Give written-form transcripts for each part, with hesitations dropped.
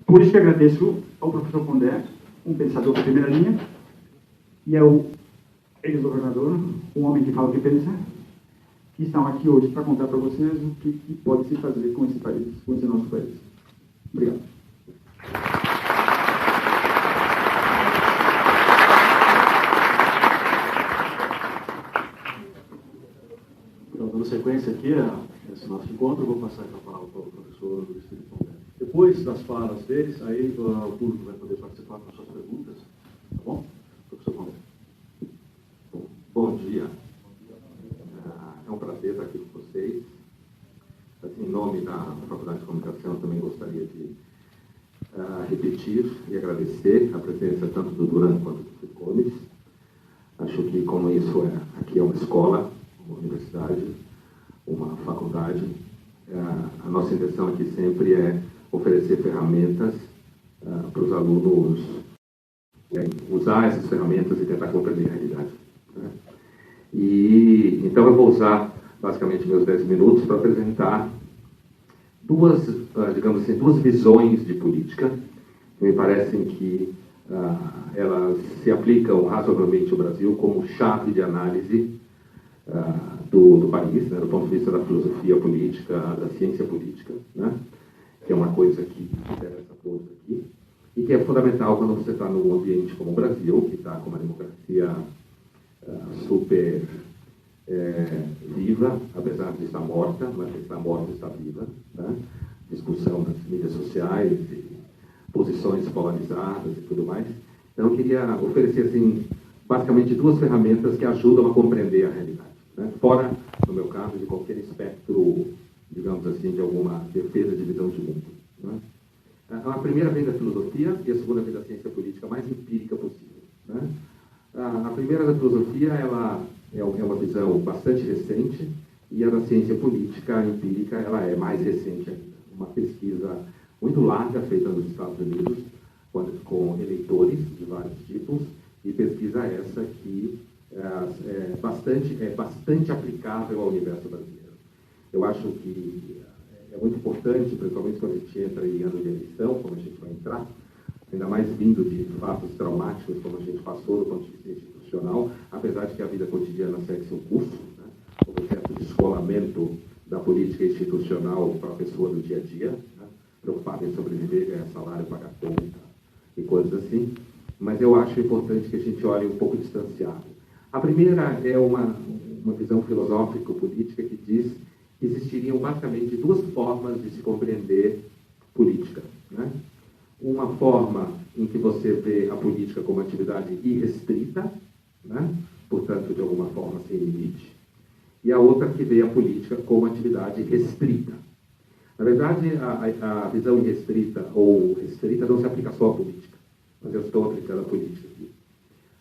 Por isso que agradeço ao professor Pondé, um pensador de primeira linha, e ao ex-governador, um homem que fala o que pensa, que estão aqui hoje para contar para vocês o que pode se fazer com esse país, com esse nosso país. Obrigado. Então, dando sequência aqui a esse nosso encontro, eu vou passar a palavra para o professor Luiz Felipe Pondé. Depois das falas deles, aí o público vai poder participar com suas perguntas. Tá bom? Professor Pondé. Bom dia. É um prazer estar aqui com vocês. Assim, em nome da Faculdade de Comunicação, eu também gostaria de repetir e agradecer a presença tanto do Duran quanto do Felipe Gomes. Acho que, como isso aqui é uma escola, uma universidade, uma faculdade, a nossa intenção aqui sempre é oferecer ferramentas para os alunos usar essas ferramentas e tentar compreender a realidade. Né? E então eu vou usar basicamente meus 10 minutos para apresentar duas visões de política que me parecem que elas se aplicam razoavelmente ao Brasil como chave de análise do país, né, do ponto de vista da filosofia política, da ciência política, né, que é uma coisa que interessa a todos aqui, e que é fundamental quando você está num ambiente como o Brasil, que está com uma democracia super viva, apesar de estar morta, mas que está morta está viva, né, discussão nas mídias sociais, e posições polarizadas e tudo mais. Então eu queria oferecer, assim, basicamente duas ferramentas que ajudam a compreender a realidade, né? Fora, no meu caso, de qualquer espectro, digamos assim, de alguma defesa de visão de mundo. Né? A primeira vem da filosofia e a segunda vem da ciência política mais empírica possível. Né? A primeira da filosofia ela é uma visão bastante recente e a da ciência política empírica ela é mais recente ainda. Uma pesquisa muito larga feita nos Estados Unidos com eleitores de vários tipos, e pesquisa essa que é bastante aplicável ao universo brasileiro. Eu acho que é muito importante, principalmente quando a gente entra em ano de eleição, como a gente vai entrar, ainda mais vindo de fatos traumáticos como a gente passou do ponto de vista institucional, apesar de que a vida cotidiana segue seu curso, né? O certo descolamento da política institucional para a pessoa do dia a dia, né? Preocupada em sobreviver, ganhar salário, pagar conta e coisas assim. Mas eu acho importante que a gente olhe um pouco distanciado. A primeira é uma visão filosófico-política que diz que existiriam basicamente duas formas de se compreender política. Né? Uma forma em que você vê a política como atividade irrestrita, né? Portanto, de alguma forma sem limite, e a outra que vê a política como atividade restrita. Na verdade, a visão irrestrita ou restrita não se aplica só à política, mas eu estou aplicando a política aqui.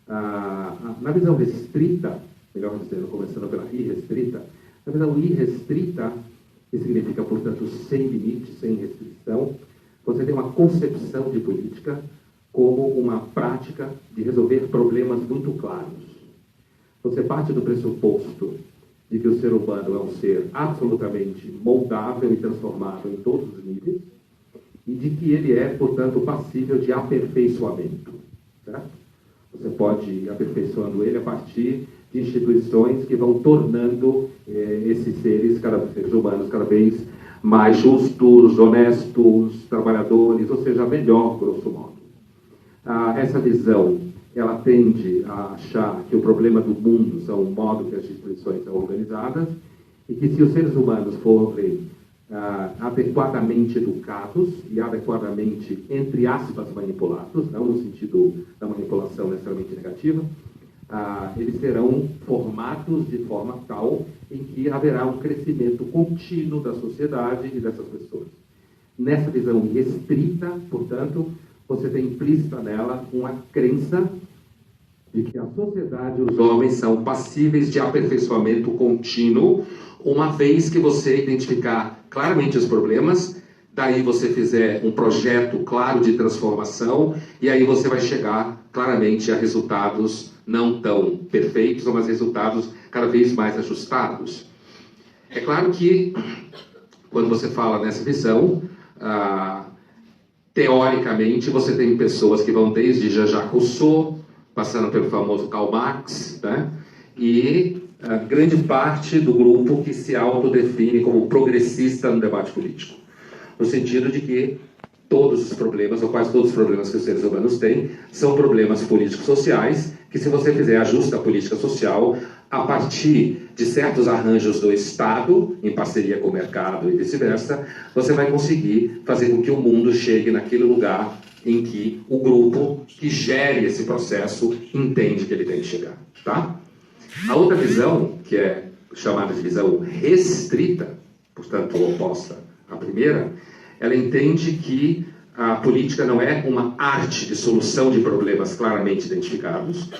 Na visão restrita, melhor dizendo, começando pela irrestrita, na visão irrestrita, que significa, portanto, sem limite, sem restrição, você tem uma concepção de política como uma prática de resolver problemas muito claros. Você parte do pressuposto de que o ser humano é um ser absolutamente moldável e transformável em todos os níveis, e de que ele é, portanto, passível de aperfeiçoamento. Certo? Você pode ir aperfeiçoando ele a partir de instituições que vão tornando esses seres humanos cada vez mais justos, honestos, trabalhadores, ou seja, melhor, grosso modo. Essa visão, ela tende a achar que o problema do mundo são o modo que as instituições são organizadas, e que se os seres humanos forem adequadamente educados e adequadamente, entre aspas, manipulados, não no sentido da manipulação necessariamente negativa, eles serão formados de forma tal em que haverá um crescimento contínuo da sociedade e dessas pessoas. Nessa visão restrita, portanto, você tem implícita nela uma crença de que a sociedade e os homens são passíveis de aperfeiçoamento contínuo, uma vez que você identificar claramente os problemas, daí você fizer um projeto claro de transformação, e aí você vai chegar claramente a resultados não tão perfeitos, mas resultados cada vez mais ajustados. É claro que, quando você fala nessa visão, teoricamente, você tem pessoas que vão desde Jean-Jacques Rousseau, passando pelo famoso Karl Marx, né? E grande parte do grupo que se autodefine como progressista no debate político, no sentido de que todos os problemas, ou quase todos os problemas que os seres humanos têm, são problemas políticos sociais, que se você fizer ajuste à política social, a partir de certos arranjos do Estado, em parceria com o mercado e vice-versa, você vai conseguir fazer com que o mundo chegue naquele lugar em que o grupo que gere esse processo entende que ele tem que chegar. Tá? A outra visão, que é chamada de visão restrita, portanto oposta à primeira, ela entende que a política não é uma arte de solução de problemas claramente identificados,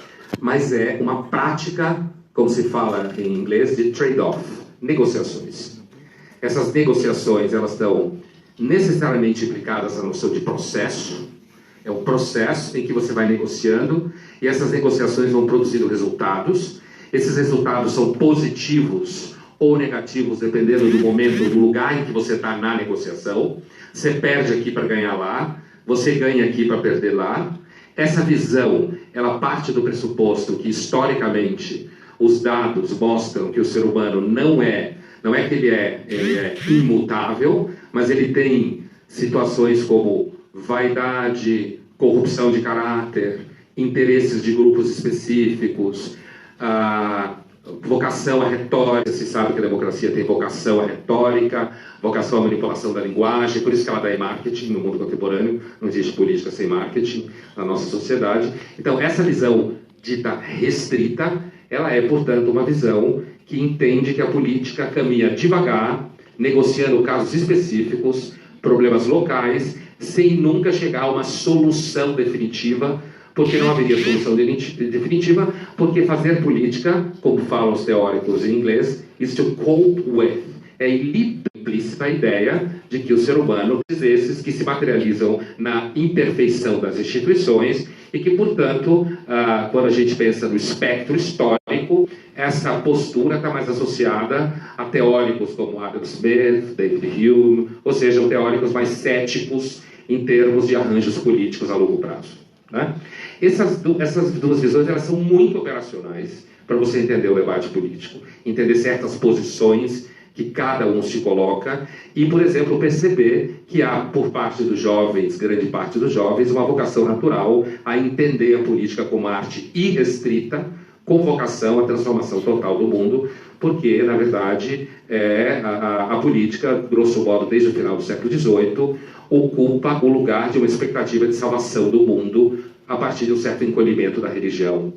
mas é uma prática, como se fala em inglês, de trade-off, negociações. Essas negociações, elas estão necessariamente implicadas na noção de processo. É um processo em que você vai negociando e essas negociações vão produzindo resultados. Esses resultados são positivos ou negativos, dependendo do momento, do lugar em que você está na negociação. Você perde aqui para ganhar lá, você ganha aqui para perder lá. Essa visão, ela parte do pressuposto que, historicamente, os dados mostram que o ser humano não é que ele é imutável, mas ele tem situações como vaidade, corrupção de caráter, interesses de grupos específicos, vocação à retórica. Se sabe que a democracia tem vocação à retórica, vocação à manipulação da linguagem, por isso que ela dá em marketing no mundo contemporâneo. Não existe política sem marketing na nossa sociedade. Então, essa visão dita restrita, ela é, portanto, uma visão que entende que a política caminha devagar, negociando casos específicos, problemas locais, sem nunca chegar a uma solução definitiva, porque não haveria solução definitiva, porque fazer política, como falam os teóricos em inglês, is to cope with. É implícita a ideia de que o ser humano, esses que se materializam na imperfeição das instituições, e que, portanto, quando a gente pensa no espectro histórico, essa postura está mais associada a teóricos como Adam Smith, David Hume, ou seja, teóricos mais céticos em termos de arranjos políticos a longo prazo. Né? Essas duas visões, elas são muito operacionais para você entender o debate político, entender certas posições que cada um se coloca e, por exemplo, perceber que há, por parte dos jovens, grande parte dos jovens, uma vocação natural a entender a política como arte irrestrita, com vocação à transformação total do mundo, porque, na verdade, a política, grosso modo, desde o final do século XVIII, ocupa o lugar de uma expectativa de salvação do mundo a partir de um certo encolhimento da religião,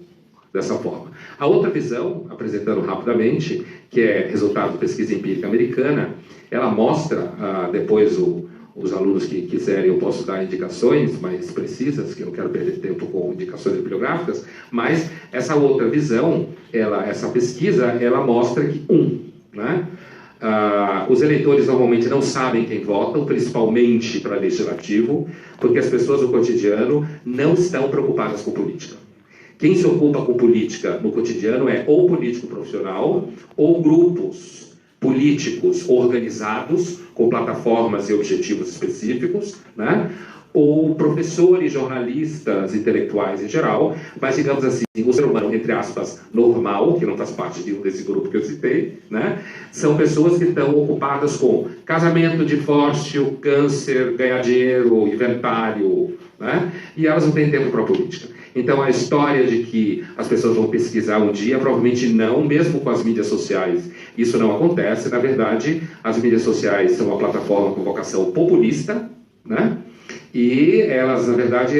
dessa forma. A outra visão, apresentando rapidamente, que é resultado de pesquisa empírica americana, ela mostra, depois os alunos que quiserem, eu posso dar indicações mais precisas, que eu não quero perder tempo com indicações bibliográficas, mas essa outra visão, essa pesquisa, ela mostra que, né, os eleitores normalmente não sabem quem votam, principalmente para legislativo, porque as pessoas no cotidiano não estão preocupadas com política. Quem se ocupa com política no cotidiano é ou político profissional ou grupos políticos organizados com plataformas e objetivos específicos, né? Ou professores, jornalistas, intelectuais em geral, mas, digamos assim, o ser humano, entre aspas, normal, que não faz parte desse grupo que eu citei, né? São pessoas que estão ocupadas com casamento, divórcio, câncer, ganhar dinheiro, inventário, né? E elas não têm tempo para a política. Então, a história de que as pessoas vão pesquisar um dia, provavelmente não, mesmo com as mídias sociais, isso não acontece. Na verdade, as mídias sociais são uma plataforma com vocação populista, né? E elas, na verdade,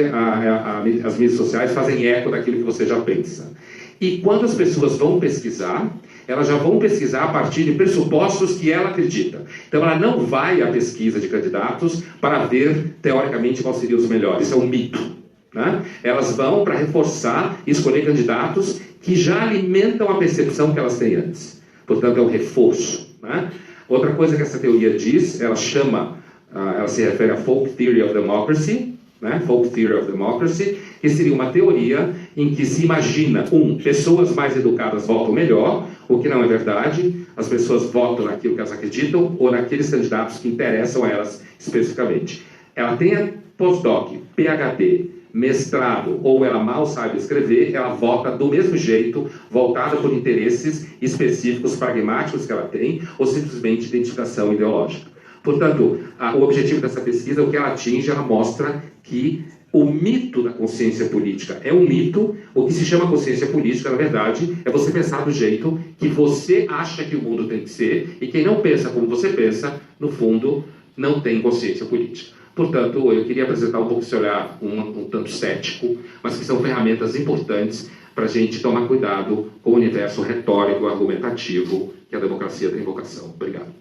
as mídias sociais fazem eco daquilo que você já pensa. E quando as pessoas vão pesquisar, elas já vão pesquisar a partir de pressupostos que ela acredita. Então, ela não vai à pesquisa de candidatos para ver, teoricamente, quais seriam os melhores. Isso é um mito. Né? Elas vão para reforçar e escolher candidatos que já alimentam a percepção que elas têm antes. Portanto, é um reforço. Né? Outra coisa que essa teoria diz, ela se refere a Folk Theory of Democracy, né? Folk Theory of Democracy, que seria uma teoria em que se imagina, pessoas mais educadas votam melhor, o que não é verdade. As pessoas votam naquilo que elas acreditam ou naqueles candidatos que interessam a elas especificamente. Ela tem pós-doc, PhD, mestrado, ou ela mal sabe escrever, ela vota do mesmo jeito, voltada por interesses específicos, pragmáticos que ela tem, ou simplesmente identificação ideológica. Portanto, o objetivo dessa pesquisa, o que ela atinge, ela mostra que o mito da consciência política é um mito. O que se chama consciência política, na verdade, é você pensar do jeito que você acha que o mundo tem que ser, e quem não pensa como você pensa, no fundo, não tem consciência política. Portanto, eu queria apresentar um pouco esse olhar um tanto cético, mas que são ferramentas importantes para a gente tomar cuidado com o universo retórico, argumentativo, que a democracia tem vocação. Obrigado.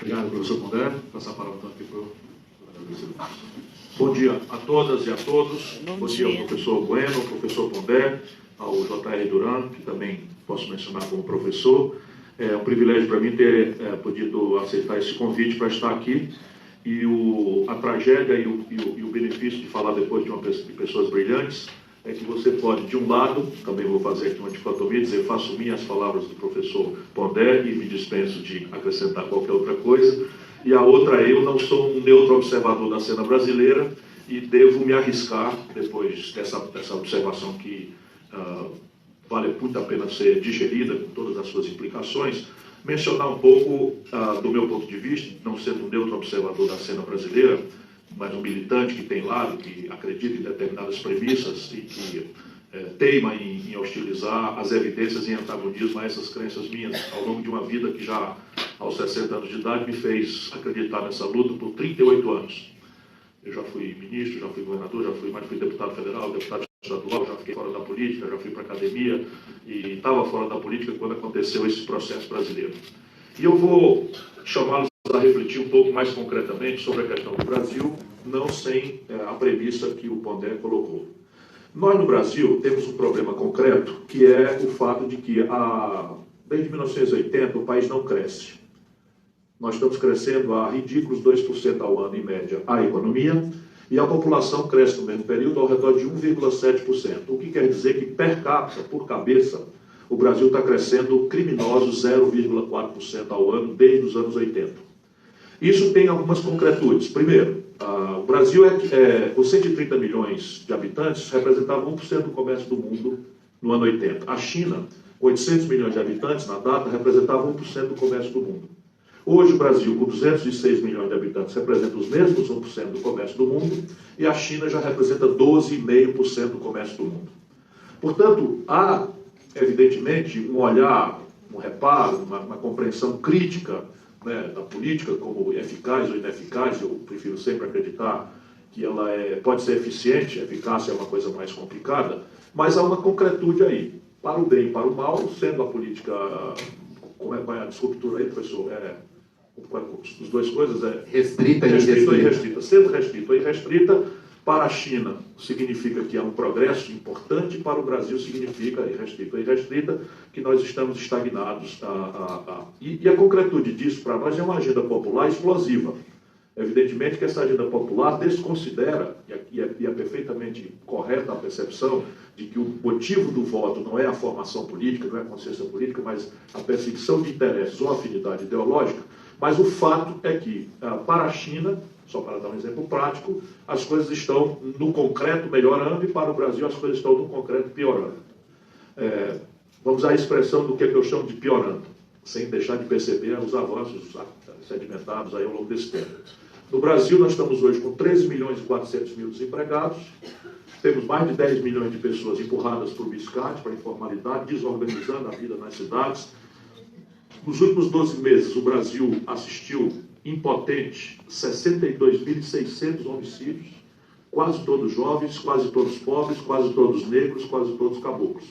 Obrigado, professor Pondé. Passar a palavra então aqui para o... Bom dia a todas e a todos. Bom dia ao professor Bueno, ao professor Pondé, ao J.R. Duran, que também posso mencionar como professor. É um privilégio para mim ter podido aceitar esse convite para estar aqui. E a tragédia e o benefício de falar depois de pessoas brilhantes é que você pode, de um lado, também vou fazer aqui uma dicotomia, dizer, faço minhas palavras do professor Pondé e me dispenso de acrescentar qualquer outra coisa. E a outra, eu não sou um neutro observador da cena brasileira e devo me arriscar, depois dessa observação que vale muito a pena ser digerida com todas as suas implicações, mencionar um pouco do meu ponto de vista, não sendo um neutro observador da cena brasileira, mas um militante que tem lado, que acredita em determinadas premissas e que teima em hostilizar as evidências em antagonismo a essas crenças minhas ao longo de uma vida que já aos 60 anos de idade me fez acreditar nessa luta por 38 anos. Eu já fui ministro, já fui governador, já fui deputado federal, deputado estadual, já fiquei fora da política, já fui para a academia e estava fora da política quando aconteceu esse processo brasileiro. E eu vou chamá-los a refletir um pouco mais concretamente sobre a questão do Brasil, não sem a premissa que o Pondé colocou. Nós, no Brasil, temos um problema concreto, que é o fato de que, desde 1980, o país não cresce. Nós estamos crescendo a ridículos 2% ao ano, em média, a economia, e a população cresce no mesmo período ao redor de 1,7%. O que quer dizer que, per capita, por cabeça, o Brasil está crescendo criminosos 0,4% ao ano desde os anos 80. Isso tem algumas concretudes. Primeiro, o Brasil, com 130 milhões de habitantes, representava 1% do comércio do mundo no ano 80. A China, com 800 milhões de habitantes na data, representava 1% do comércio do mundo. Hoje, o Brasil, com 206 milhões de habitantes, representa os mesmos 1% do comércio do mundo, e a China já representa 12,5% do comércio do mundo. Portanto, há, evidentemente, um olhar, um reparo, uma compreensão crítica, né, da política como eficaz ou ineficaz. Eu prefiro sempre acreditar que ela pode ser eficiente, eficácia é uma coisa mais complicada, mas há uma concretude aí, para o bem e para o mal, sendo a política, como é a descultura aí, professor? As duas coisas restrita e restrita. Sendo restrita e restrita, para a China significa que há um progresso importante, para o Brasil significa, restrita e restrita, que nós estamos estagnados. E a concretude disso para nós é uma agenda popular explosiva. Evidentemente que essa agenda popular desconsidera, e é perfeitamente correta a percepção de que o motivo do voto não é a formação política, não é a consciência política, mas a perseguição de interesses ou afinidade ideológica. Mas o fato é que, para a China, só para dar um exemplo prático, as coisas estão no concreto melhorando e para o Brasil as coisas estão no concreto piorando. Vamos à expressão do que eu chamo de piorando, sem deixar de perceber os avanços sedimentados aí ao longo desse tempo. No Brasil, nós estamos hoje com 13 milhões e 400 mil desempregados, temos mais de 10 milhões de pessoas empurradas para o biscate, para a informalidade, desorganizando a vida nas cidades. Nos últimos 12 meses, o Brasil assistiu, impotente, 62.600 homicídios, quase todos jovens, quase todos pobres, quase todos negros, quase todos caboclos.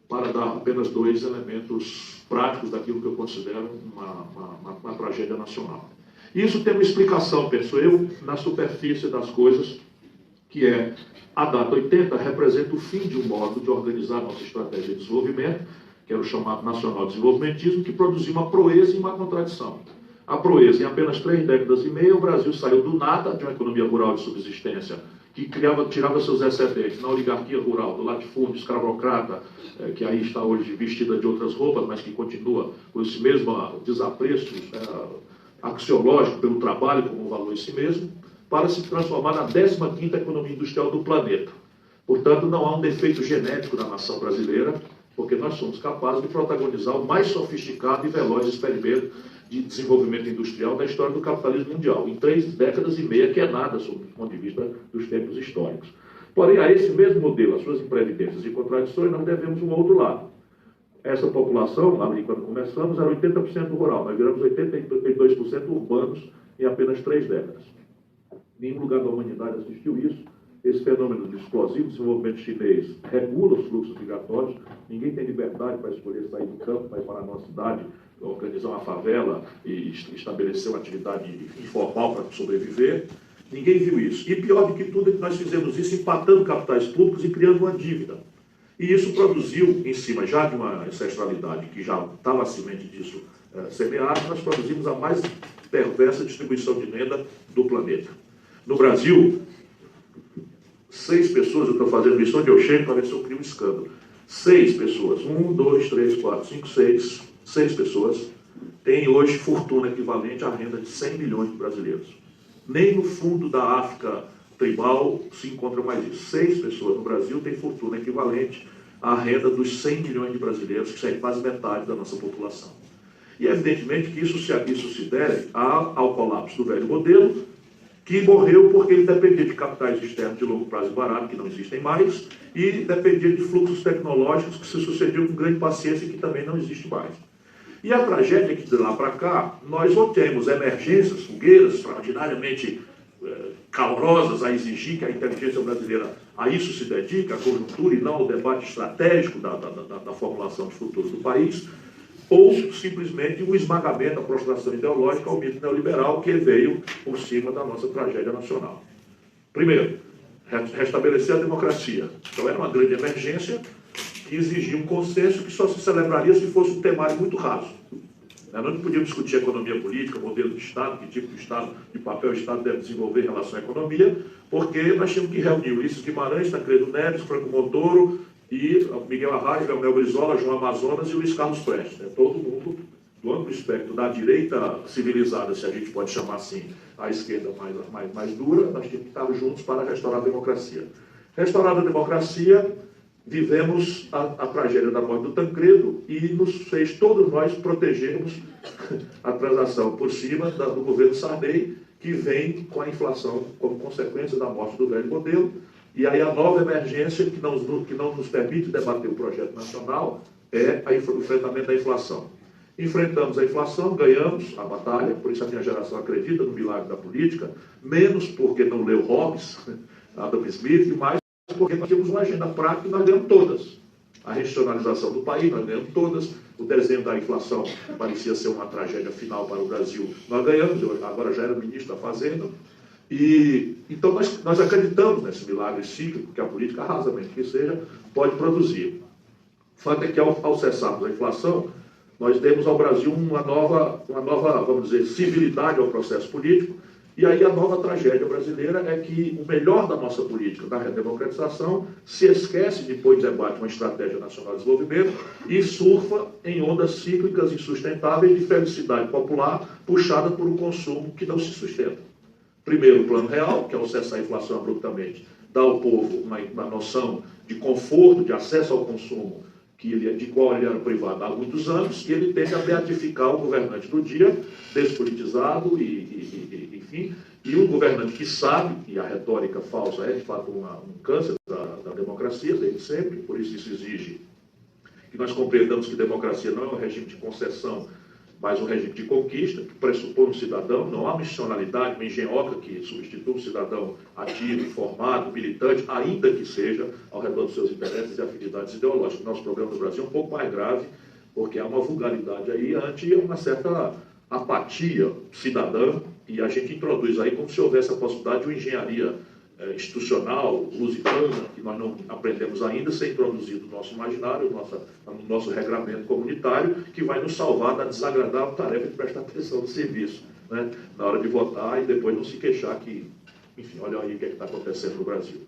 Para dar apenas dois elementos práticos daquilo que eu considero uma tragédia nacional. Isso tem uma explicação, penso eu, na superfície das coisas, que é a data 80 representa o fim de um modo de organizar nossa estratégia de desenvolvimento, que era o chamado nacional desenvolvimentismo, que produziu uma proeza e uma contradição. A proeza, em apenas 3 décadas e meia, o Brasil saiu do nada, de uma economia rural de subsistência que tirava seus excedentes na oligarquia rural, do latifúndio escravocrata, que aí está hoje vestida de outras roupas, mas que continua com esse mesmo desapreço axiológico pelo trabalho como um valor em si mesmo, para se transformar na 15ª economia industrial do planeta. Portanto, não há um defeito genético na nação brasileira, porque nós somos capazes de protagonizar o mais sofisticado e veloz experimento de desenvolvimento industrial da história do capitalismo mundial, em 3 décadas e meia, que é nada, sob o ponto de vista dos tempos históricos. Porém, a esse mesmo modelo, as suas imprevidências e contradições, nós devemos um outro lado. Essa população, ali quando começamos, era 80% rural, nós viramos 82% urbanos em apenas 3 décadas. Nenhum lugar da humanidade assistiu isso. Esse fenômeno de explosivo desenvolvimento chinês regula os fluxos migratórios. Ninguém tem liberdade para escolher sair do campo, para ir para a nossa cidade, organizar uma favela e estabelecer uma atividade informal para sobreviver. Ninguém viu isso. E pior do que tudo é que nós fizemos isso empatando capitais públicos e criando uma dívida. E isso produziu, em cima já de uma ancestralidade que já estava a semente disso semeada, nós produzimos a mais perversa distribuição de renda do planeta. No Brasil, 6 pessoas, eu estou fazendo isso onde eu chego para ver se eu crio um escândalo. 6 pessoas, 1, 2, 3, 4, 5, 6 pessoas têm hoje fortuna equivalente à renda de 100 milhões de brasileiros. Nem no fundo da África tribal se encontra mais isso. 6 pessoas no Brasil têm fortuna equivalente à renda dos 100 milhões de brasileiros, que é quase metade da nossa população. E evidentemente que isso se deve ao colapso do velho modelo, que morreu porque ele dependia de capitais externos de longo prazo e barato, que não existem mais, e dependia de fluxos tecnológicos que se sucediam com grande paciência e que também não existe mais. E a tragédia é que de lá para cá, nós ou temos emergências, fogueiras extraordinariamente calorosas a exigir que a inteligência brasileira a isso se dedique, à conjuntura e não ao debate estratégico da formulação de futuro do país, ou simplesmente o esmagamento, a prostração ideológica ao mito neoliberal que veio por cima da nossa tragédia nacional. Primeiro, restabelecer a democracia. Então era uma grande emergência que exigia um consenso que só se celebraria se fosse um temário muito raso. Nós não podíamos discutir economia política, modelo de Estado, que tipo de Estado, de papel o Estado deve desenvolver em relação à economia, porque nós tínhamos que reunir Ulisses Guimarães, Tancredo Neves, Franco Montoro, e Miguel Arraes, Leonel Brizola, João Amazonas e Luiz Carlos Prestes. Todo mundo do amplo espectro da direita civilizada, se a gente pode chamar assim, a esquerda mais dura, nós tínhamos que estar juntos para restaurar a democracia. Restaurada a democracia, vivemos a tragédia da morte do Tancredo e nos fez todos nós protegermos a transação por cima do governo Sarney, que vem com a inflação como consequência da morte do velho modelo. E aí a nova emergência que não nos permite debater o projeto nacional é o enfrentamento da inflação. Enfrentamos a inflação, ganhamos a batalha, por isso a minha geração acredita no milagre da política, menos porque não leu Hobbes, Adam Smith, e mais porque nós tínhamos uma agenda prática e nós ganhamos todas. A regionalização do país, nós ganhamos todas. O desenho da inflação, que parecia ser uma tragédia final para o Brasil, nós ganhamos, eu agora já era ministro da Fazenda. Então nós acreditamos nesse milagre cíclico que a política, rasamente que seja, pode produzir. O fato é que ao cessarmos a inflação, nós demos ao Brasil uma nova, vamos dizer, civilidade ao processo político, e aí a nova tragédia brasileira é que o melhor da nossa política, da redemocratização, se esquece de pôr em debate uma estratégia nacional de desenvolvimento e surfa em ondas cíclicas insustentáveis de felicidade popular puxada por um consumo que não se sustenta. Primeiro, o plano real, que é o cessar a inflação abruptamente, dá ao povo uma noção de conforto, de acesso ao consumo, de qual ele era privado há muitos anos, e ele tende a beatificar o governante do dia, despolitizado, enfim, e um governante que sabe, e a retórica falsa é de fato um câncer da democracia, desde sempre, por isso exige que nós compreendamos que democracia não é um regime de concessão, mas um regime de conquista, que pressupõe um cidadão, não há missionalidade, uma engenhoca que substitua um cidadão ativo, informado, militante, ainda que seja ao redor dos seus interesses e afinidades ideológicas. O nosso problema no Brasil é um pouco mais grave, porque há uma vulgaridade aí ante uma certa apatia cidadã, e a gente introduz aí como se houvesse a possibilidade de uma engenharia institucional, lusitana, que nós não aprendemos ainda, ser introduzido no nosso imaginário, no nosso regramento comunitário, que vai nos salvar da desagradável tarefa de prestar atenção no serviço, né? Na hora de votar e depois não se queixar que Enfim, olha aí o que está acontecendo no Brasil.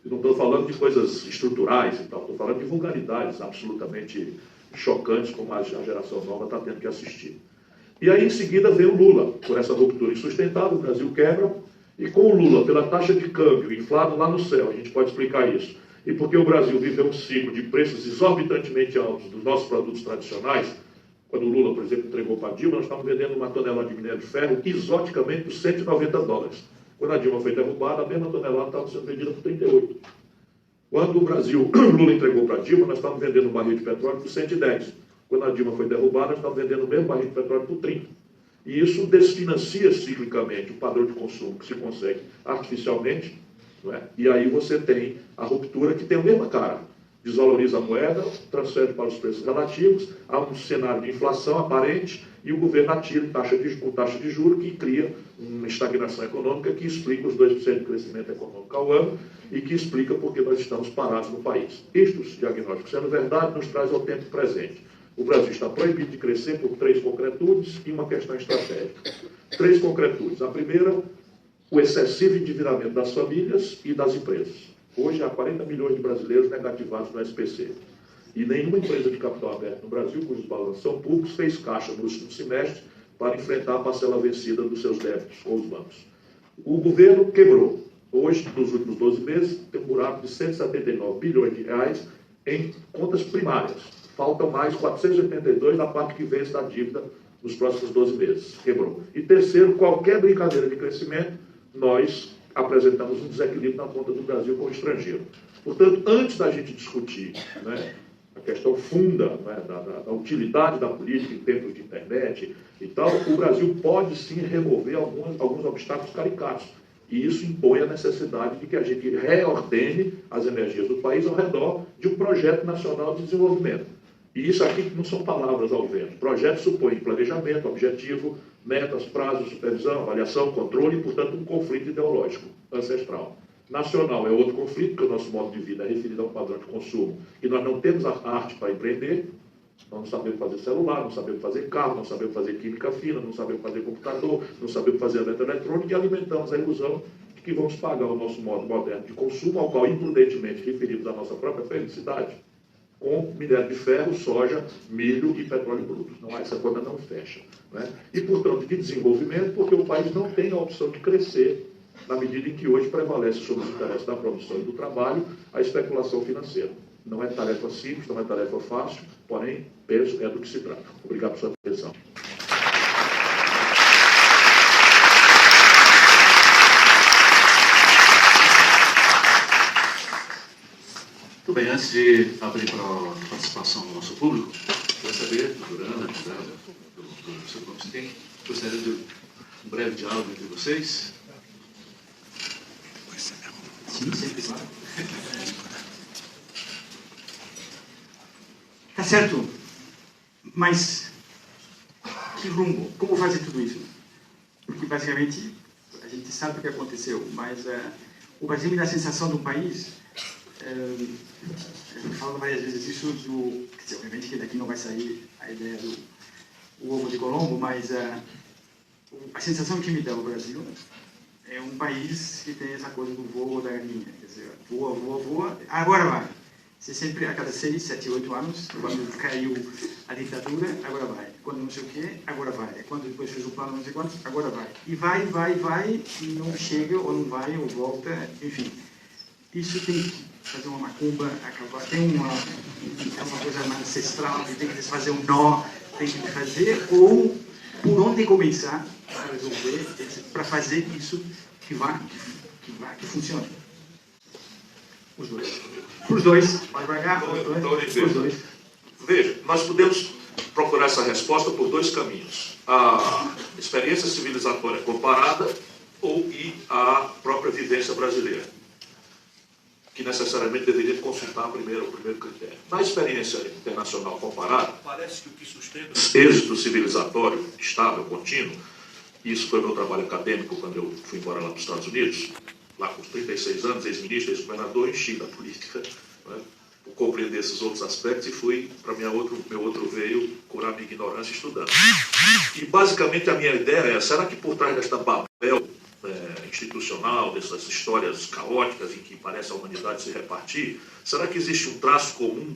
Eu não estou falando de coisas estruturais e tal, estou falando de vulgaridades absolutamente chocantes, como a geração nova está tendo que assistir. E aí, em seguida, vem o Lula, por essa ruptura insustentável, o Brasil quebra, e com o Lula, pela taxa de câmbio inflado lá no céu, a gente pode explicar isso, e porque o Brasil viveu um ciclo de preços exorbitantemente altos dos nossos produtos tradicionais. Quando o Lula, por exemplo, entregou para a Dilma, nós estávamos vendendo uma tonelada de minério de ferro exoticamente por $190. Quando a Dilma foi derrubada, a mesma tonelada estava sendo vendida por 38. Quando o Lula entregou para a Dilma, nós estávamos vendendo um barril de petróleo por 110. Quando a Dilma foi derrubada, nós estávamos vendendo o mesmo barril de petróleo por 30. E isso desfinancia ciclicamente o padrão de consumo que se consegue artificialmente, não é? E aí você tem a ruptura que tem a mesma cara. Desvaloriza a moeda, transfere para os preços relativos, há um cenário de inflação aparente e o governo atira taxa de juros que cria uma estagnação econômica que explica os 2% de crescimento econômico ao ano e que explica porque nós estamos parados no país. Estes diagnósticos, sendo verdade, nos traz ao tempo presente. O Brasil está proibido de crescer por 3 concretudes e uma questão estratégica. 3 concretudes. A primeira, o excessivo endividamento das famílias e das empresas. Hoje há 40 milhões de brasileiros negativados no SPC. E nenhuma empresa de capital aberto no Brasil, cujos balanços são públicos, fez caixa no último semestre para enfrentar a parcela vencida dos seus débitos com os bancos. O governo quebrou. Hoje, nos últimos 12 meses, tem um buraco de 179 bilhões de reais em contas primárias. Faltam mais 482 da parte que vence da dívida nos próximos 12 meses. Quebrou. E terceiro, qualquer brincadeira de crescimento, nós apresentamos um desequilíbrio na conta do Brasil com o estrangeiro. Portanto, antes da gente discutir, né, a questão funda, né, da utilidade da política em termos de internet e tal, o Brasil pode sim remover alguns obstáculos caricatos. E isso impõe a necessidade de que a gente reordene as energias do país ao redor de um projeto nacional de desenvolvimento. E isso aqui não são palavras ao vento. Projeto supõe planejamento, objetivo, metas, prazos, supervisão, avaliação, controle e, portanto, um conflito ideológico ancestral. Nacional é outro conflito, porque o nosso modo de vida é referido a um padrão de consumo e nós não temos a arte para empreender. Nós não sabemos fazer celular, não sabemos fazer carro, não sabemos fazer química fina, não sabemos fazer computador, não sabemos fazer eletroeletrônica e alimentamos a ilusão de que vamos pagar o nosso modo moderno de consumo, ao qual imprudentemente referimos a nossa própria felicidade, com minério de ferro, soja, milho e petróleo bruto. Não, essa conta não fecha. Né? E, portanto, de desenvolvimento, porque o país não tem a opção de crescer na medida em que hoje prevalece sobre os interesses da produção e do trabalho a especulação financeira. Não é tarefa simples, não é tarefa fácil, porém, penso, é do que se trata. Obrigado pela sua atenção. Muito bem, antes de abrir para a participação do nosso público, gostaria, Durana, do seu presidente, gostaria de um breve diálogo entre vocês. Sim, sempre claro. Tá certo, mas que rumo? Como fazer tudo isso? Porque, basicamente, a gente sabe o que aconteceu, mas o Brasil me dá a sensação de um país... eu falo várias vezes isso do... Quer dizer, obviamente que daqui não vai sair a ideia do ovo de Colombo, mas a sensação que me dá o Brasil é um país que tem essa coisa do voo da galinha. Quer dizer, voa, voa, voa, agora vai. Você sempre, a cada 6, 7, 8 anos, quando caiu a ditadura, agora vai. Quando não sei o quê, agora vai. Quando depois fez o plano não sei quantos, agora vai. E vai, vai, vai, e não chega, ou não vai, ou volta, enfim. Isso tem que fazer uma macumba, acabar. Tem uma coisa ancestral, que tem que fazer um nó, tem que fazer, ou por onde começar a resolver, para fazer isso que funcione. Os dois. Os dois. Vai pagar, os dois. Veja, nós podemos procurar essa resposta por 2 caminhos. A experiência civilizatória comparada ou a própria vivência brasileira, que necessariamente deveria consultar o primeiro critério. Na experiência internacional comparada, parece que o que sustenta o êxito civilizatório estável, contínuo, isso foi meu trabalho acadêmico quando eu fui embora lá para os Estados Unidos, lá com 36 anos, ex-ministro, ex-governador, enchi da política, né, por compreender esses outros aspectos e fui para meu outro veio curar minha ignorância estudando. E basicamente a minha ideia é, será que por trás desta Babel institucional, dessas histórias caóticas em que parece a humanidade se repartir, será que existe um traço comum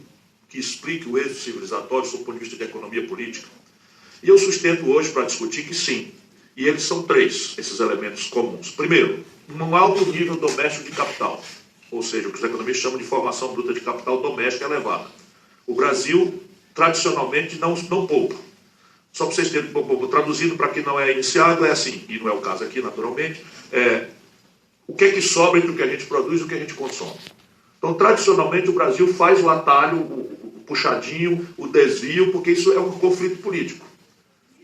que explique o êxito civilizatório sob o ponto de vista de economia política? E eu sustento hoje para discutir que sim. E eles são três, esses elementos comuns. Primeiro, um alto nível doméstico de capital, ou seja, o que os economistas chamam de formação bruta de capital doméstica elevada. O Brasil, tradicionalmente, não poupa. Só para vocês terem traduzido para quem não é iniciado, é assim, e não é o caso aqui, naturalmente, o que é que sobra entre o que a gente produz e o que a gente consome. Então, tradicionalmente, o Brasil faz o atalho, o puxadinho, o desvio, porque isso é um conflito político.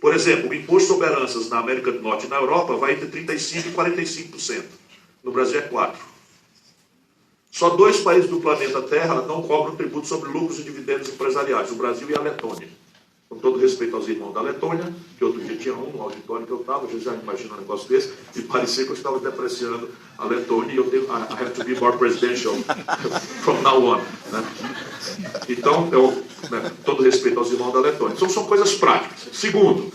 Por exemplo, o imposto sobre heranças na América do Norte e na Europa vai entre 35% e 45%. No Brasil é 4%. Só 2 países do planeta Terra não cobram tributo sobre lucros e dividendos empresariais, o Brasil e a Letônia. Com todo respeito aos irmãos da Letônia, que outro dia tinha um no auditório que eu estava, você já imagina um negócio desse, e parecia que eu estava depreciando a Letônia e eu tenho, I have to be more presidential from now on. Né? Então, todo respeito aos irmãos da Letônia. Então, são coisas práticas. Segundo,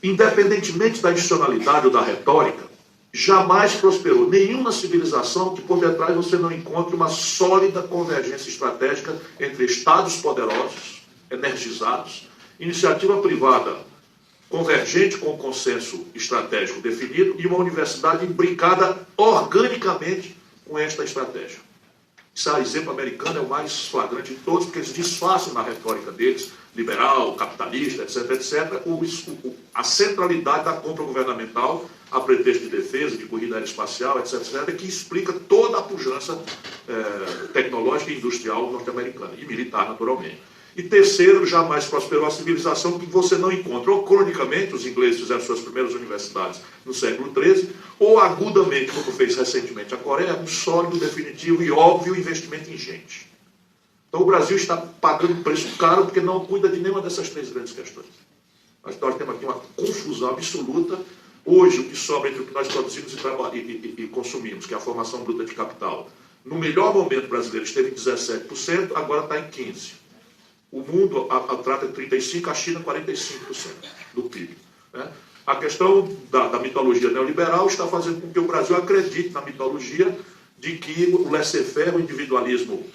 independentemente da institucionalidade ou da retórica, jamais prosperou nenhuma civilização que por detrás você não encontre uma sólida convergência estratégica entre estados poderosos, energizados, iniciativa privada convergente com o consenso estratégico definido e uma universidade imbricada organicamente com esta estratégia. Esse exemplo americano é o mais flagrante de todos, porque eles disfarçam na retórica deles, liberal, capitalista, etc., etc., a centralidade da compra governamental a pretexto de defesa, de corrida aeroespacial, etc., etc., que explica toda a pujança tecnológica e industrial norte-americana, e militar, naturalmente. E terceiro, jamais prosperou a civilização que você não encontra, ou cronicamente, os ingleses fizeram suas primeiras universidades no século XIII, ou agudamente, como fez recentemente a Coreia, um sólido, definitivo e óbvio investimento em gente. Então o Brasil está pagando um preço caro porque não cuida de nenhuma dessas 3 grandes questões. Nós temos aqui uma confusão absoluta. Hoje, o que sobra entre o que nós produzimos e consumimos, que é a formação bruta de capital, no melhor momento brasileiro esteve em 17%, agora está em 15%. O mundo trata de 35%, a China 45% do PIB. Né? A questão da mitologia neoliberal está fazendo com que o Brasil acredite na mitologia de que o laissez-faire, o individualismo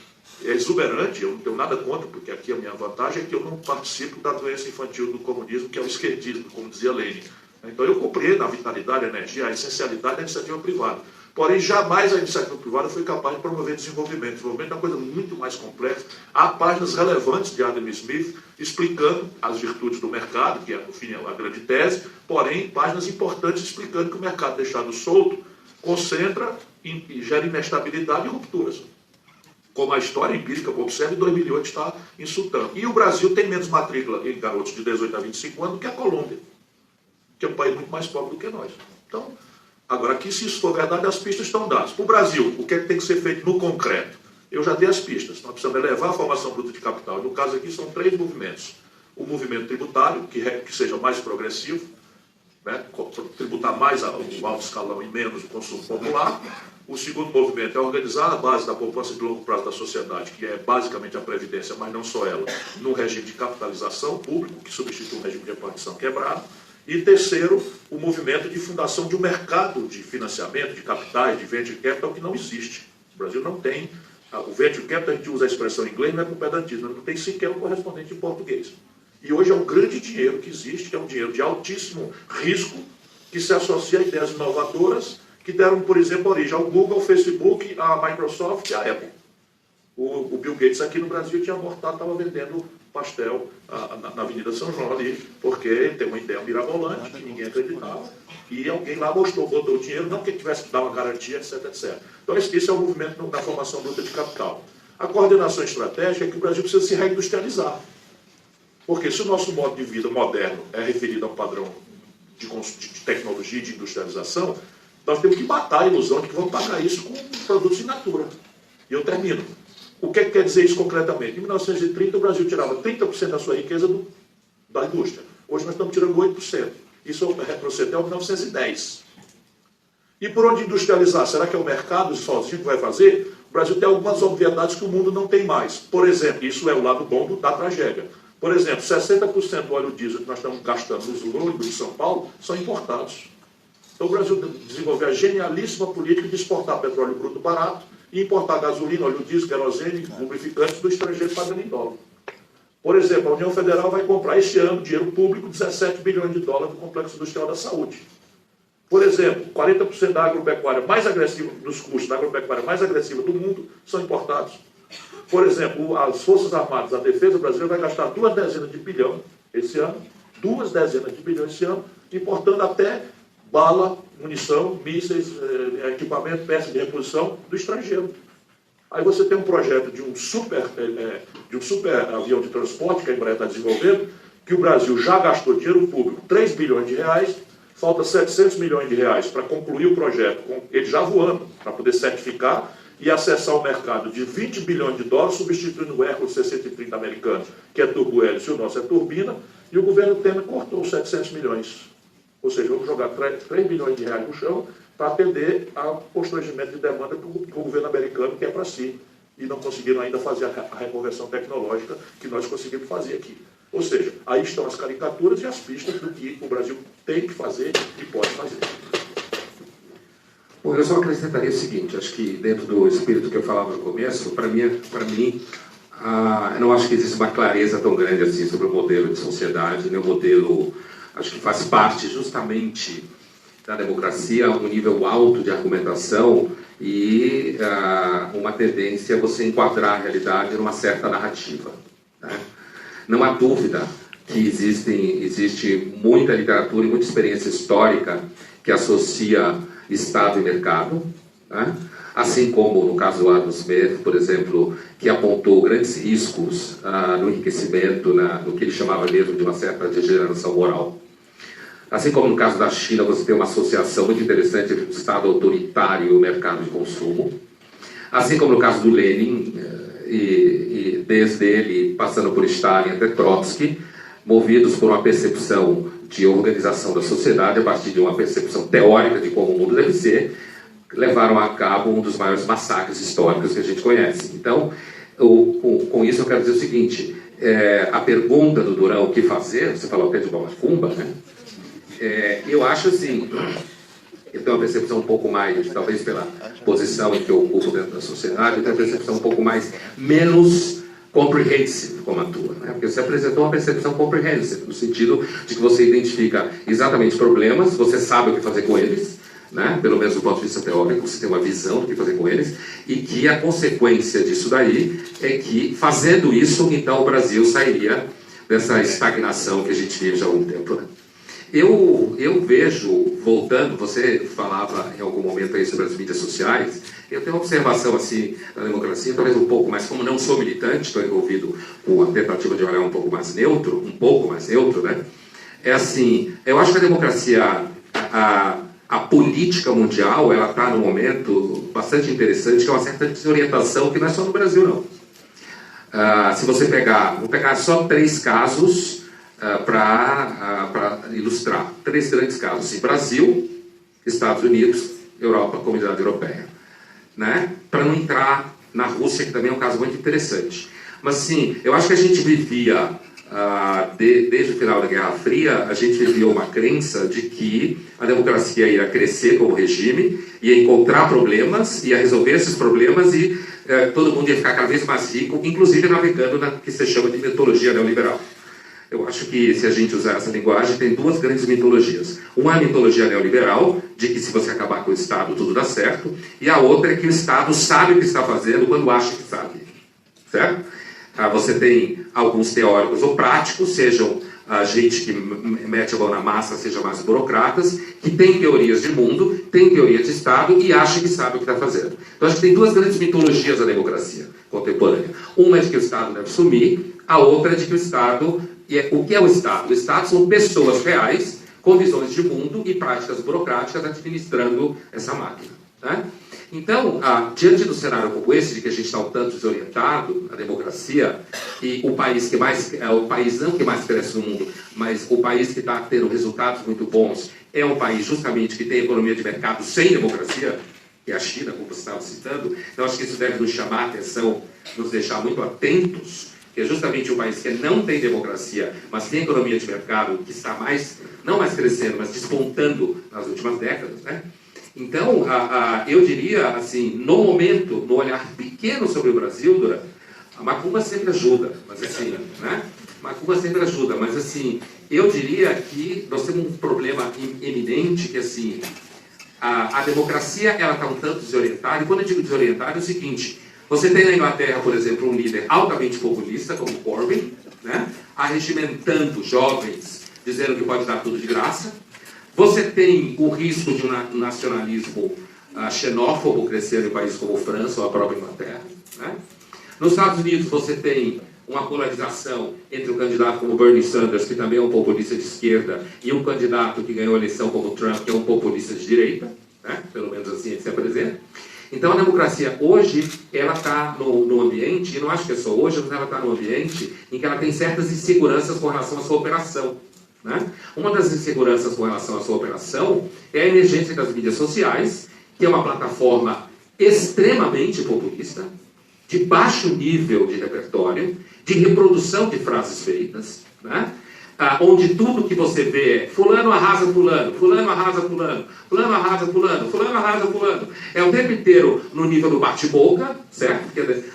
é exuberante. Eu não tenho nada contra, porque aqui a minha vantagem é que eu não participo da doença infantil do comunismo, que é o esquerdismo, como dizia Lenin. Então eu compreendo a vitalidade, a energia, a essencialidade da iniciativa privada. Porém, jamais a iniciativa privada foi capaz de promover desenvolvimento. Desenvolvimento é uma coisa muito mais complexa. Há páginas relevantes de Adam Smith explicando as virtudes do mercado, que é, no fim, a grande tese, porém, páginas importantes explicando que o mercado deixado solto concentra e gera inestabilidade e rupturas. Como a história empírica observa, em 2008 está insultando. E o Brasil tem menos matrícula em garotos de 18 a 25 anos do que a Colômbia, que é um país muito mais pobre do que nós. Então, agora aqui, se isso for verdade, as pistas estão dadas. Para o Brasil, o que é que tem que ser feito no concreto? Eu já dei as pistas. Nós precisamos elevar a formação bruta de capital. No caso aqui, são 3 movimentos. O movimento tributário, que seja mais progressivo, né? Tributar mais o alto escalão e menos o consumo popular. O segundo movimento é organizar a base da poupança de longo prazo da sociedade, que é basicamente a Previdência, mas não só ela, num regime de capitalização público, que substitui um regime de repartição quebrado. E terceiro, o movimento de fundação de um mercado de financiamento, de capitais, de venture capital, que não existe. O Brasil não tem. O venture capital, a gente usa a expressão em inglês, não é por pedantismo, não tem sequer um correspondente em português. E hoje é um grande dinheiro que existe, que é um dinheiro de altíssimo risco, que se associa a ideias inovadoras, que deram, por exemplo, origem ao Google, ao Facebook, à Microsoft e à Apple. O Bill Gates aqui no Brasil tinha abortado, estava vendendo pastel na Avenida São João ali, porque ele tem uma ideia mirabolante que ninguém acreditava, e alguém lá botou o dinheiro, não que ele tivesse que dar uma garantia, etc, etc. Então esse é o movimento da formação bruta de capital. A coordenação estratégica é que o Brasil precisa se reindustrializar. Porque se o nosso modo de vida moderno é referido a um padrão de tecnologia e de industrialização, nós temos que matar a ilusão de que vamos pagar isso com produtos in natura. E eu termino. O que quer dizer isso concretamente? Em 1930, o Brasil tirava 30% da sua riqueza da indústria. Hoje nós estamos tirando 8%. Isso retrocedeu em 1910. E por onde industrializar? Será que é o mercado sozinho que vai fazer? O Brasil tem algumas obviedades que o mundo não tem mais. Por exemplo, isso é o lado bom da tragédia. Por exemplo, 60% do óleo diesel que nós estamos gastando nos ônibus de São Paulo são importados. Então o Brasil desenvolveu a genialíssima política de exportar petróleo bruto barato e importar gasolina, óleo diesel, querosene, lubrificantes do estrangeiro pagando em dólar. Por exemplo, a União Federal vai comprar este ano, dinheiro público, 17 bilhões de dólares do Complexo Industrial da Saúde. Por exemplo, 40% da agropecuária mais agressiva, dos custos da agropecuária mais agressiva do mundo são importados. Por exemplo, as Forças Armadas, a Defesa brasileira vai gastar 2 dezenas de bilhão esse ano, 2 dezenas de bilhões esse ano, importando até bala, munição, mísseis, equipamento, peças de reposição do estrangeiro. Aí você tem um projeto de um super avião de transporte que a Embraer está desenvolvendo, que o Brasil já gastou dinheiro público, 3 bilhões de reais, falta 700 milhões de reais para concluir o projeto, com ele já voando, para poder certificar e acessar o mercado de 20 bilhões de dólares, substituindo o Hércules 630 americano, que é turbo-hélice, e o nosso é turbina, e o governo Temer cortou os 700 milhões. Ou seja, vamos jogar 3 bilhões de reais no chão para atender ao constrangimento de demanda que o governo americano quer para si. E não conseguiram ainda fazer a reconversão tecnológica que nós conseguimos fazer aqui. Ou seja, aí estão as caricaturas e as pistas do que o Brasil tem que fazer e pode fazer. Bom, eu só acrescentaria o seguinte, acho que dentro do espírito que eu falava no começo, para mim, eu não acho que existe uma clareza tão grande assim sobre o modelo de sociedade, né? O modelo, acho que faz parte justamente da democracia, um nível alto de argumentação e uma tendência a você enquadrar a realidade numa certa narrativa, né? Não há dúvida que existe muita literatura e muita experiência histórica que associa Estado e mercado, né? Assim como no caso do Adam Smith, por exemplo, que apontou grandes riscos no enriquecimento, no que ele chamava mesmo de uma certa degeneração moral. Assim como no caso da China, você tem uma associação muito interessante entre o Estado autoritário e o mercado de consumo. Assim como no caso do Lenin, e desde ele, passando por Stalin até Trotsky, movidos por uma percepção de organização da sociedade, a partir de uma percepção teórica de como o mundo deve ser, levaram a cabo um dos maiores massacres históricos que a gente conhece. Então, com isso eu quero dizer o seguinte, a pergunta do Durão, o que fazer, você falou até de uma fumba, né? Eu acho assim, eu tenho uma percepção um pouco mais, talvez pela posição em que eu ocupo dentro da sociedade, eu tenho uma percepção um pouco menos comprehensive como a tua, né? Porque você apresentou uma percepção comprehensive, no sentido de que você identifica exatamente problemas, você sabe o que fazer com eles, né? Pelo menos do ponto de vista teórico, você tem uma visão do que fazer com eles, e que a consequência disso daí é que, fazendo isso, então o Brasil sairia dessa estagnação que a gente vive já há algum tempo, né? Eu vejo, voltando, você falava em algum momento aí sobre as mídias sociais, eu tenho uma observação assim na democracia, talvez um pouco mais, como não sou militante, estou envolvido com a tentativa de olhar um pouco mais neutro, né? É assim, eu acho que a democracia, a política mundial, ela está num momento bastante interessante, que é uma certa desorientação, que não é só no Brasil, não. Se você vou pegar só 3 casos para ilustrar. 3 grandes casos, assim, Brasil, Estados Unidos, Europa, Comunidade Europeia, né? Para não entrar na Rússia, que também é um caso muito interessante. Mas, sim, eu acho que a gente vivia, desde o final da Guerra Fria, a gente vivia uma crença de que a democracia ia crescer como regime, ia encontrar problemas, ia resolver esses problemas e todo mundo ia ficar cada vez mais rico, inclusive navegando na que se chama de mitologia neoliberal. Eu acho que, se a gente usar essa linguagem, tem 2 grandes mitologias. Uma é a mitologia neoliberal, de que se você acabar com o Estado, tudo dá certo. E a outra é que o Estado sabe o que está fazendo quando acha que sabe. Certo? Você tem alguns teóricos ou práticos, sejam gente que mete a mão na massa, sejam mais burocratas, que tem teorias de mundo, tem teoria de Estado e acha que sabe o que está fazendo. Então, acho que tem 2 grandes mitologias da democracia contemporânea. Uma é de que o Estado deve sumir, a outra é de que o Estado... O que é o Estado? O Estado são pessoas reais, com visões de mundo e práticas burocráticas administrando essa máquina, né? Então, diante do cenário como esse, de que a gente está um tanto desorientado, a democracia, e o país que mais, o país não que mais cresce no mundo, mas o país que está tendo resultados muito bons, é um país justamente que tem economia de mercado sem democracia, que é a China, como você estava citando. Então, acho que isso deve nos chamar a atenção, nos deixar muito atentos, que é justamente um país que não tem democracia, mas tem economia de mercado, que está mais não mais crescendo, mas despontando nas últimas décadas, né? Então, eu diria, assim, no momento, no olhar pequeno sobre o Brasil, Duran, a macumba sempre ajuda, mas assim, né? Macumba sempre ajuda, mas assim, eu diria que nós temos um problema eminente, que assim, a democracia, ela está um tanto desorientada, e quando eu digo desorientada é o seguinte, você tem na Inglaterra, por exemplo, um líder altamente populista, como Corbyn, né? Arregimentando jovens, dizendo que pode dar tudo de graça. Você tem o risco de um nacionalismo xenófobo crescer em países como França ou a própria Inglaterra, né? Nos Estados Unidos você tem uma polarização entre um candidato como Bernie Sanders, que também é um populista de esquerda, e um candidato que ganhou a eleição como Trump, que é um populista de direita, né? Pelo menos assim ele se apresenta. Então a democracia hoje, ela está no ambiente, e não acho que é só hoje, mas ela está no ambiente em que ela tem certas inseguranças com relação à sua operação, né? Uma das inseguranças com relação à sua operação é a emergência das mídias sociais, que é uma plataforma extremamente populista, de baixo nível de repertório, de reprodução de frases feitas, né? Onde tudo que você vê é fulano arrasa fulano, fulano arrasa fulano, fulano arrasa fulano, fulano arrasa fulano. É o tempo inteiro no nível do bate-boca, certo?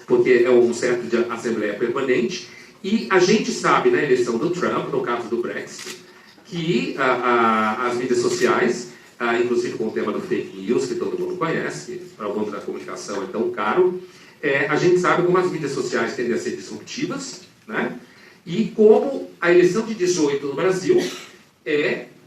Porque é um certo de assembleia permanente. E a gente sabe, na eleição do Trump, no caso do Brexit, que as mídias sociais, inclusive com o tema do fake news, que todo mundo conhece, que para o mundo da comunicação é tão caro, a gente sabe como as mídias sociais tendem a ser disruptivas, né? E como a eleição de 18 no Brasil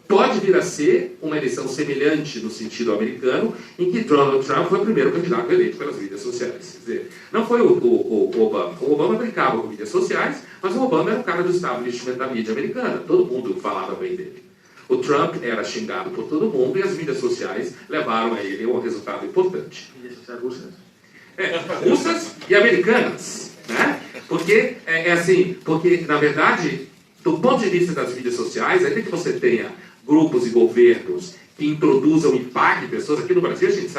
pode vir a ser uma eleição semelhante no sentido americano, em que Donald Trump foi o primeiro candidato eleito pelas mídias sociais. Quer dizer, não foi o Obama. O Obama brincava com mídias sociais, mas o Obama era um cara do establishment da mídia americana. Todo mundo falava bem dele. O Trump era xingado por todo mundo e as mídias sociais levaram a ele a um resultado importante. Mídias sociais russas? Russas e americanas, né? Porque, porque, na verdade, do ponto de vista das mídias sociais, ainda que você tenha grupos e governos que introduzam e paguem pessoas, aqui no Brasil a gente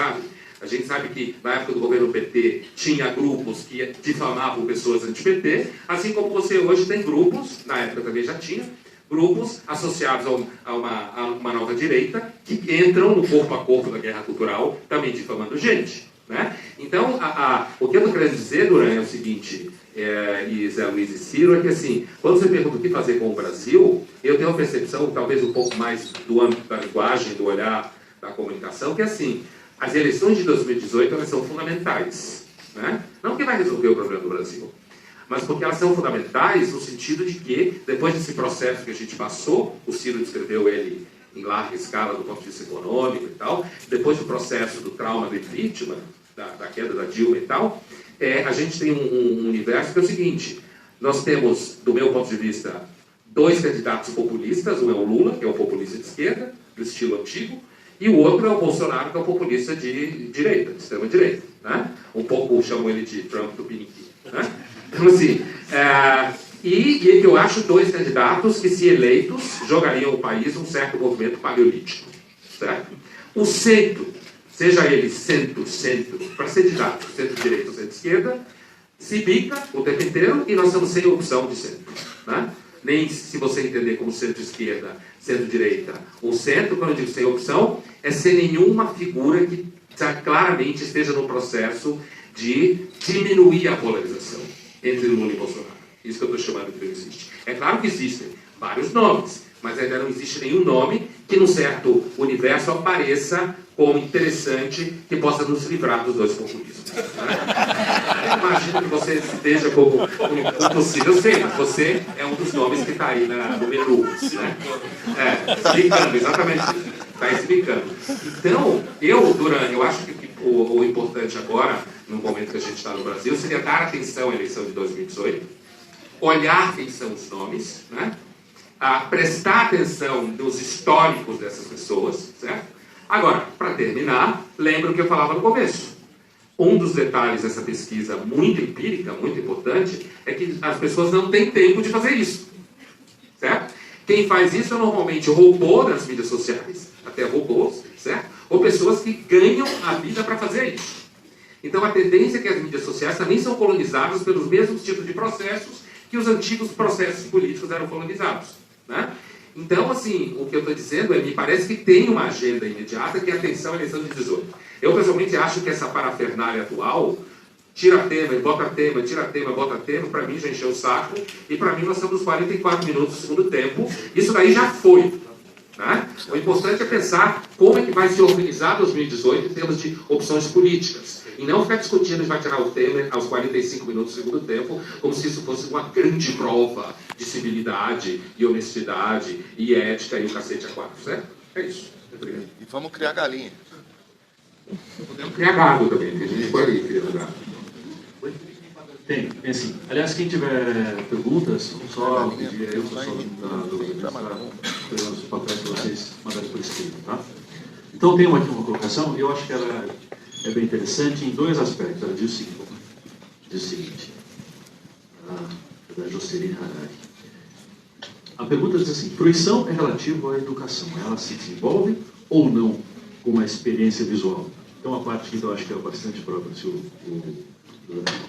sabe que na época do governo PT tinha grupos que difamavam pessoas anti-PT, assim como você hoje tem grupos, na época também já tinha, grupos associados a uma nova direita que entram no corpo a corpo da guerra cultural, também difamando gente, né? Então, o que eu estou querendo dizer, Duran, é o seguinte, e Zé Luiz e Ciro, é que assim, quando você pergunta o que fazer com o Brasil, eu tenho uma percepção talvez um pouco mais do âmbito da linguagem, do olhar da comunicação, que assim, as eleições de 2018 elas são fundamentais, né? Não que vai resolver o problema do Brasil, mas porque elas são fundamentais no sentido de que, depois desse processo que a gente passou, o Ciro descreveu ele em larga escala do ponto de vista econômico e tal, depois do processo do trauma do impeachment, da queda da Dilma e tal, a gente tem um universo que é o seguinte, nós temos, do meu ponto de vista, dois candidatos populistas, um é o Lula, que é um populista de esquerda, do estilo antigo, e o outro é o Bolsonaro, que é um populista de direita, de extrema-direita, né? Um pouco chamam ele de Trump do Piniquim, né? Então, assim, e eu acho dois candidatos que, se eleitos, jogariam o país num certo movimento paleolítico, certo? O centro, seja ele centro, para ser didático, centro-direita ou centro-esquerda, se bica o tempo inteiro e nós estamos sem opção de centro, né? Nem se você entender como centro-esquerda, centro-direita ou centro, quando eu digo sem opção, é sem nenhuma figura que claramente esteja no processo de diminuir a polarização entre Lula e Bolsonaro. Isso que eu estou chamando que não existe. É claro que existem vários nomes, mas ainda não existe nenhum nome que, num certo universo, apareça como interessante, que possa nos livrar dos dois populismos. Né? Eu imagino que você esteja como possível, eu sei, mas você é um dos nomes que está aí no menu. Né? Explicando, exatamente isso. Está explicando. Então, Duran, eu acho que o importante agora, no momento que a gente está no Brasil, seria dar atenção à eleição de 2018, olhar quem são os nomes, né? Prestar atenção nos históricos dessas pessoas, certo? Agora, para terminar, lembra o que eu falava no começo. Um dos detalhes dessa pesquisa muito empírica, muito importante, é que as pessoas não têm tempo de fazer isso, certo? Quem faz isso é normalmente robô das mídias sociais, até robôs, certo? Ou pessoas que ganham a vida para fazer isso. Então a tendência é que as mídias sociais também são colonizadas pelos mesmos tipos de processos que os antigos processos políticos eram colonizados, né? Então, assim, o que eu estou dizendo me parece que tem uma agenda imediata que é atenção à eleição de 18. Eu, pessoalmente, acho que essa parafernália atual, tira tema e bota tema, tira tema e bota tema, para mim já encheu o saco, e para mim nós estamos nos 44 minutos do segundo tempo, isso daí já foi. Né? O importante é pensar como é que vai se organizar 2018 em termos de opções políticas. E não ficar discutindo se vai tirar o Temer aos 45 minutos do segundo tempo, como se isso fosse uma grande prova de civilidade e honestidade e ética e o cacete a quatro, certo? É isso. Obrigado. E vamos criar galinha. Podemos criar gado também, que a gente pode criar gado. Tem assim. Aliás, quem tiver perguntas, só pedir aí, eu sou os papéis para vocês mandarem por escrito, tá? Então, tem aqui uma colocação, e eu acho que ela é bem interessante em dois aspectos. Ela diz o seguinte, da Jocelyn Harari. A pergunta diz assim: fruição é relativa à educação, ela se desenvolve ou não com uma experiência visual? Então, a parte que eu acho que é bastante própria, se o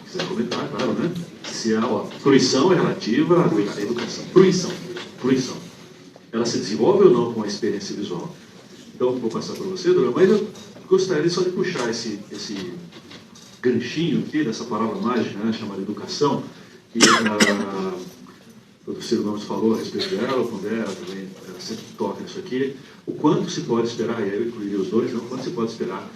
quiser comentar, claro, né? Se a fruição é relativa à educação. Fruição. Ela se desenvolve ou não com a experiência visual? Então, vou passar para você, Dora, mas eu gostaria só de puxar esse ganchinho aqui, dessa palavra mágica, né, chamada educação, que o professor Gomes falou a respeito dela, o Pondé também sempre toca nisso aqui, o quanto se pode esperar, e aí eu incluiria os dois, né, o quanto se pode esperar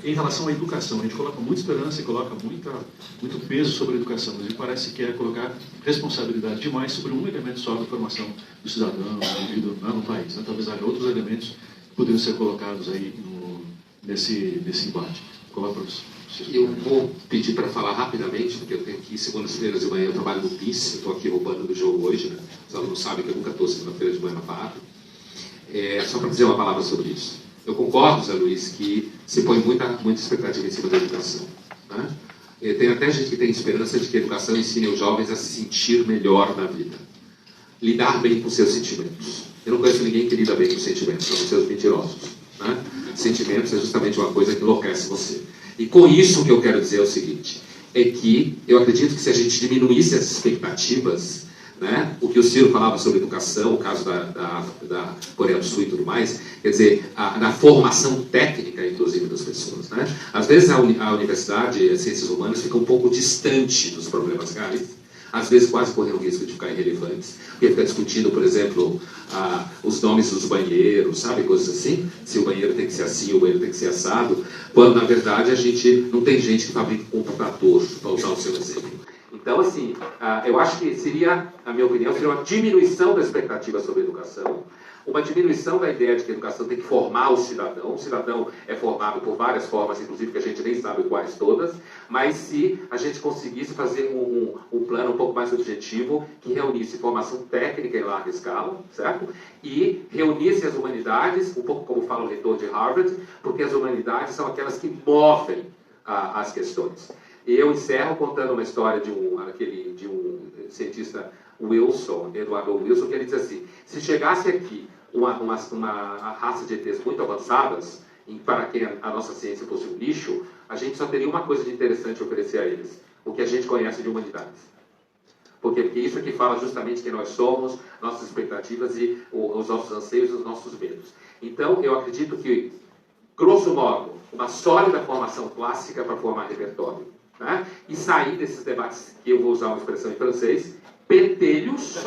em relação à educação. A gente coloca muita esperança e coloca muito peso sobre a educação, mas me parece que é colocar responsabilidade demais sobre um elemento só da formação do cidadão, do indivíduo no país. Né? Talvez haja outros elementos que poderiam ser colocados aí nesse embate. Coloca para eu vou pedir para falar rapidamente, porque eu tenho que ir segundas-feiras de manhã, eu trabalho no PIS, eu estou aqui roubando do jogo hoje, né? Os alunos sabem que eu nunca estou segunda-feira de manhã na FAAP. Só para dizer uma palavra sobre isso. Eu concordo, Zé Luiz, que se põe muita expectativa em cima da educação. Né? Tem até gente que tem esperança de que a educação ensine os jovens a se sentir melhor na vida. Lidar bem com seus sentimentos. Eu não conheço ninguém que lida bem com sentimentos, a não ser os mentirosos. Né? Sentimentos é justamente uma coisa que enlouquece você. E com isso o que eu quero dizer é o seguinte, é que eu acredito que se a gente diminuísse as expectativas, né, o que o Ciro falava sobre educação, o caso da Coreia do Sul e tudo mais, quer dizer, da formação técnica, inclusive, das pessoas. Né? Às vezes a universidade, as ciências humanas, fica um pouco distante dos problemas reais, às vezes quase correndo o risco de ficar irrelevantes, porque fica discutindo, por exemplo, os nomes dos banheiros, sabe, coisas assim, se o banheiro tem que ser assim, o banheiro tem que ser assado, quando, na verdade, a gente não tem gente que fabrica computador, para usar o seu exemplo. Então, assim, eu acho que seria, na minha opinião, seria uma diminuição da expectativa sobre a educação, uma diminuição da ideia de que a educação tem que formar o cidadão. O cidadão é formado por várias formas, inclusive que a gente nem sabe quais todas, mas se a gente conseguisse fazer um plano um pouco mais objetivo, que reunisse formação técnica em larga escala, certo? E reunisse as humanidades, um pouco como fala o reitor de Harvard, porque as humanidades são aquelas que movem as questões. E eu encerro contando uma história de um cientista Wilson, Eduardo Wilson, que ele diz assim: se chegasse aqui uma raça de ETs muito avançadas, para quem a nossa ciência fosse um lixo, a gente só teria uma coisa de interessante a oferecer a eles: o que a gente conhece de humanidades. Porque isso aqui fala justamente quem nós somos, nossas expectativas e os nossos anseios e os nossos medos. Então, eu acredito que, grosso modo, uma sólida formação clássica para formar repertório. Né? E sair desses debates, que eu vou usar uma expressão em francês, pentelhos,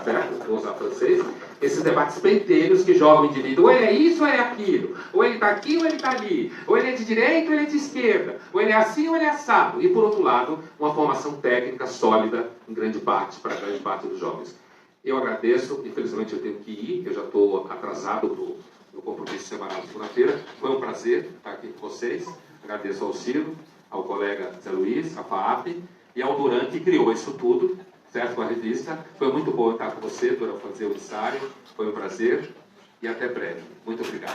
certo? Vou usar francês, esses debates pentelhos que jogam o indivíduo, ou ele é isso ou ele é aquilo, ou ele está aqui ou ele está ali, ou ele é de direita ou ele é de esquerda, ou ele é assim ou ele é assado. E, por outro lado, uma formação técnica sólida, em grande parte, para grande parte dos jovens. Eu agradeço, infelizmente eu tenho que ir, eu já estou atrasado no compromisso semanal de segunda-feira. Foi um prazer estar aqui com vocês. Agradeço ao Ciro, ao colega Zé Luiz, à FAAP, e ao Duran, que criou isso tudo, certo, com a revista. Foi muito bom estar com você, Duran, fazer o ensaio. Foi um prazer e até breve. Muito obrigado.